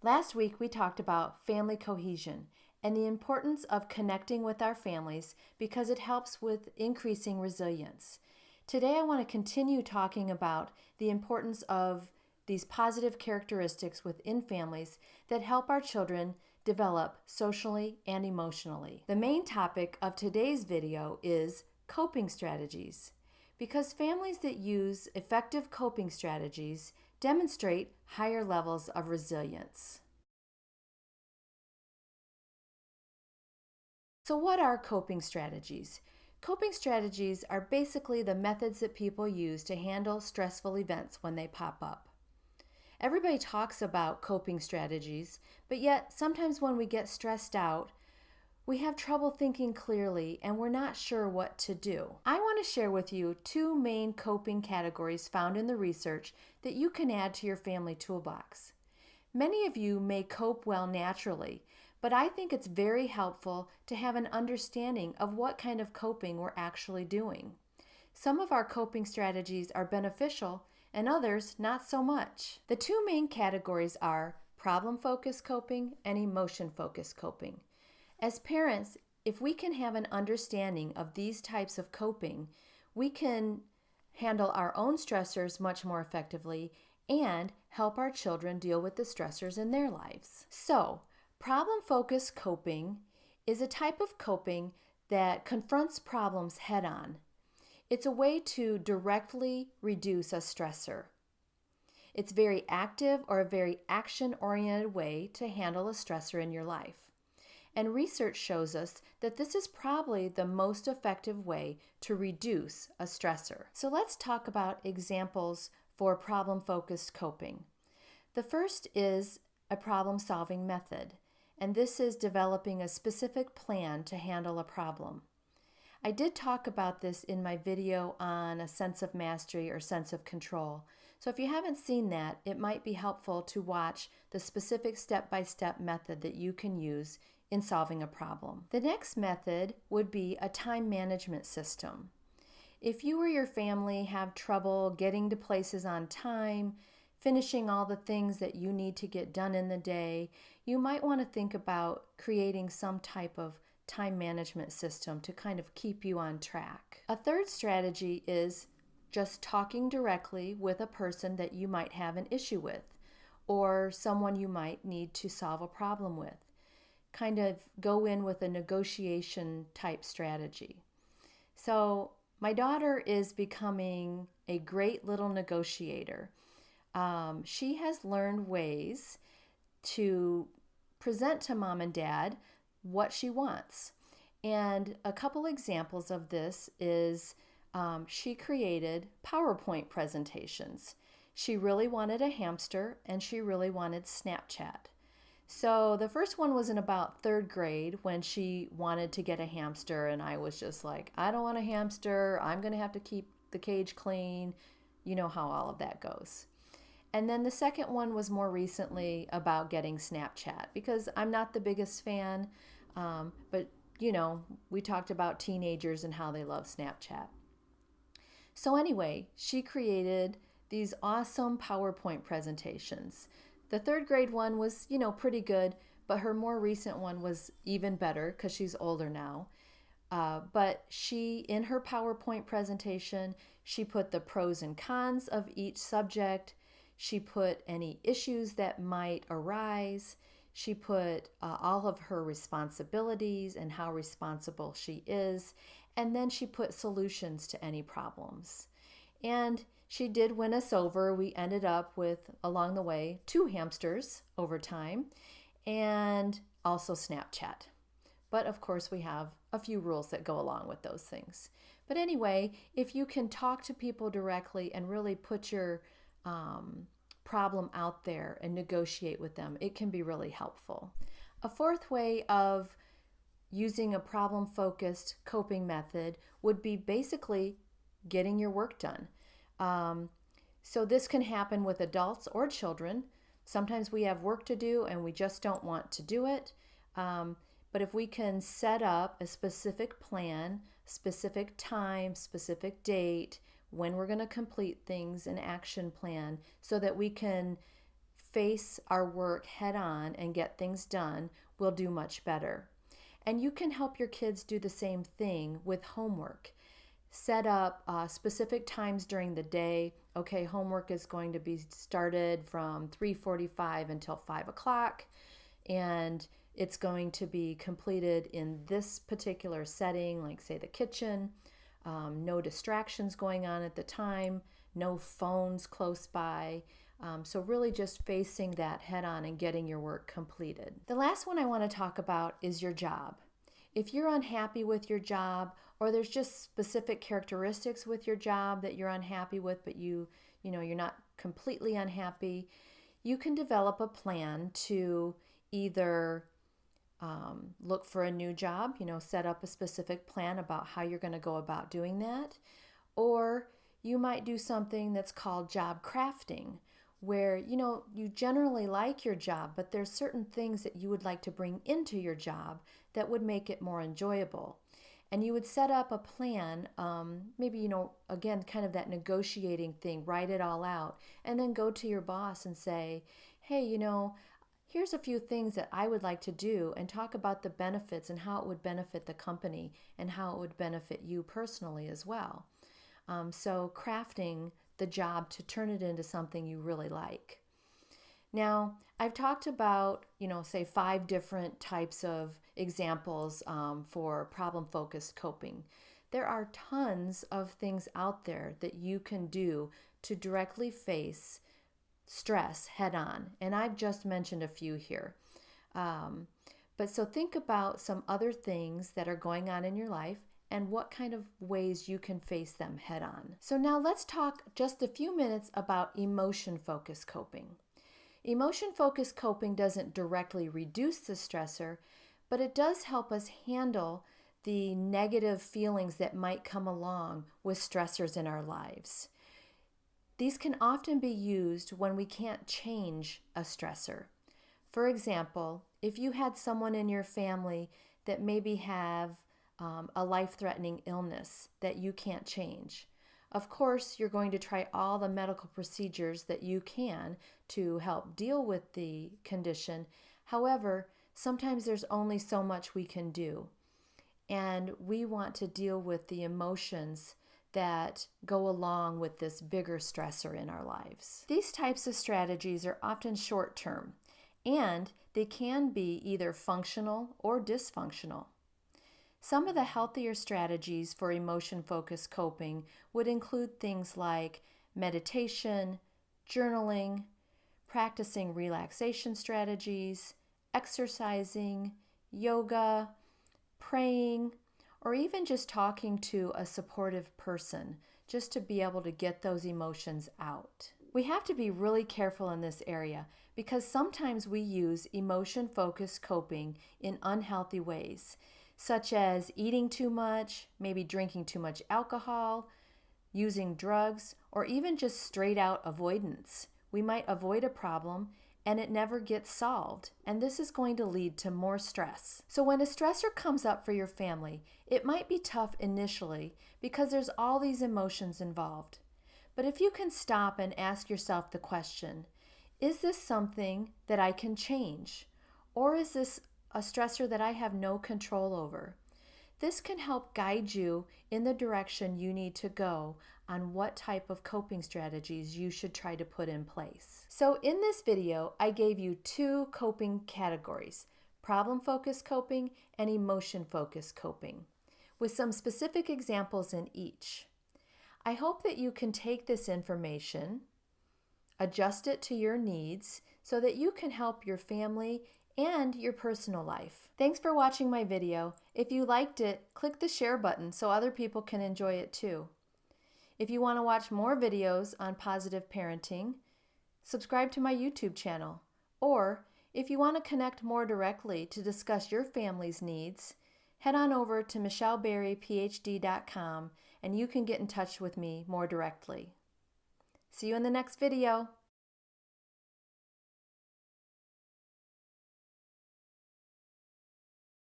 Last week we talked about family cohesion and the importance of connecting with our families because it helps with increasing resilience. Today I want to continue talking about the importance of these positive characteristics within families that help our children develop socially and emotionally. The main topic of today's video is coping strategies, because families that use effective coping strategies demonstrate higher levels of resilience. So what are coping strategies? Coping strategies are basically the methods that people use to handle stressful events when they pop up. Everybody talks about coping strategies, but yet sometimes when we get stressed out, we have trouble thinking clearly and we're not sure what to do. I want to share with you two main coping categories found in the research that you can add to your family toolbox. Many of you may cope well naturally, but I think it's very helpful to have an understanding of what kind of coping we're actually doing. Some of our coping strategies are beneficial and others not so much. The two main categories are problem-focused coping and emotion-focused coping. As parents, if we can have an understanding of these types of coping, we can handle our own stressors much more effectively and help our children deal with the stressors in their lives. So, problem-focused coping is a type of coping that confronts problems head-on. It's a way to directly reduce a stressor. It's very active or a very action-oriented way to handle a stressor in your life. And research shows us that this is probably the most effective way to reduce a stressor. So let's talk about examples for problem-focused coping. The first is a problem-solving method, and this is developing a specific plan to handle a problem. I did talk about this in my video on a sense of mastery or sense of control. So if you haven't seen that, it might be helpful to watch the specific step-by-step method that you can use in solving a problem. The next method would be a time management system. If you or your family have trouble getting to places on time, finishing all the things that you need to get done in the day, you might want to think about creating some type of time management system to kind of keep you on track. A third strategy is just talking directly with a person that you might have an issue with or someone you might need to solve a problem with. Kind of go in with a negotiation type strategy. So my daughter is becoming a great little negotiator. She has learned ways to present to mom and dad what she wants. And a couple examples of this is she created PowerPoint presentations. She really wanted a hamster and she really wanted Snapchat. So the first one was in about third grade when she wanted to get a hamster, and I was just like, I don't want a hamster. I'm going to have to keep the cage clean. You know how all of that goes. And then the second one was more recently about getting Snapchat, because I'm not the biggest fan, but you know, we talked about teenagers and how they love Snapchat. So anyway, she created these awesome PowerPoint presentations. The third grade one was, you know, pretty good, but her more recent one was even better because she's older now. But she, in her PowerPoint presentation, she put the pros and cons of each subject. She put any issues that might arise. She put all of her responsibilities and how responsible she is. And then she put solutions to any problems. And she did win us over. We ended up with, along the way, 2 hamsters over time and also Snapchat. But of course, we have a few rules that go along with those things. But anyway, if you can talk to people directly and really put your problem out there and negotiate with them, it can be really helpful. A fourth way of using a problem-focused coping method would be basically getting your work done. So this can happen with adults or children. Sometimes we have work to do and we just don't want to do it. But if we can set up a specific plan, specific time, specific date, when we're going to complete things, an action plan, so that we can face our work head on and get things done, we'll do much better. And you can help your kids do the same thing with homework. Set up specific times during the day. Okay, homework is going to be started from 3:45 until 5 o'clock, and it's going to be completed in this particular setting, like say the kitchen. No distractions going on at the time, no phones close by. So really just facing that head on and getting your work completed. The last one I want to talk about is your job. If you're unhappy with your job, or there's just specific characteristics with your job that you're unhappy with, but you're not completely unhappy, you can develop a plan to either look for a new job, set up a specific plan about how you're going to go about doing that. Or you might do something that's called job crafting, where, you generally like your job, but there's certain things that you would like to bring into your job that would make it more enjoyable. And you would set up a plan, maybe, again, kind of that negotiating thing, write it all out, and then go to your boss and say, hey, here's a few things that I would like to do, and talk about the benefits and how it would benefit the company and how it would benefit you personally as well. So crafting the job to turn it into something you really like. Now, I've talked about, say 5 different types of examples for problem-focused coping. There are tons of things out there that you can do to directly face stress head on, and I've just mentioned a few here. But so think about some other things that are going on in your life and what kind of ways you can face them head on. So now let's talk just a few minutes about emotion-focused coping. Emotion-focused coping doesn't directly reduce the stressor, but it does help us handle the negative feelings that might come along with stressors in our lives. These can often be used when we can't change a stressor. For example, if you had someone in your family that maybe have a life-threatening illness that you can't change, of course, you're going to try all the medical procedures that you can to help deal with the condition. However, sometimes there's only so much we can do, and we want to deal with the emotions that go along with this bigger stressor in our lives. These types of strategies are often short-term, and they can be either functional or dysfunctional. Some of the healthier strategies for emotion-focused coping would include things like meditation, journaling, practicing relaxation strategies, exercising, yoga, praying, or even just talking to a supportive person just to be able to get those emotions out. We have to be really careful in this area because sometimes we use emotion-focused coping in unhealthy ways, such as eating too much, maybe drinking too much alcohol, using drugs, or even just straight out avoidance. We might avoid a problem and it never gets solved, and this is going to lead to more stress. So when a stressor comes up for your family, it might be tough initially because there's all these emotions involved. But if you can stop and ask yourself the question, is this something that I can change? Or is this a stressor that I have no control over? This can help guide you in the direction you need to go on what type of coping strategies you should try to put in place. So in this video, I gave you 2 coping categories, problem-focused coping and emotion-focused coping, with some specific examples in each. I hope that you can take this information, adjust it to your needs so that you can help your family and your personal life. Thanks for watching my video. If you liked it, click the share button so other people can enjoy it too. If you want to watch more videos on positive parenting, subscribe to my YouTube channel. Or if you want to connect more directly to discuss your family's needs, head on over to michelleberryphd.com and you can get in touch with me more directly. See you in the next video.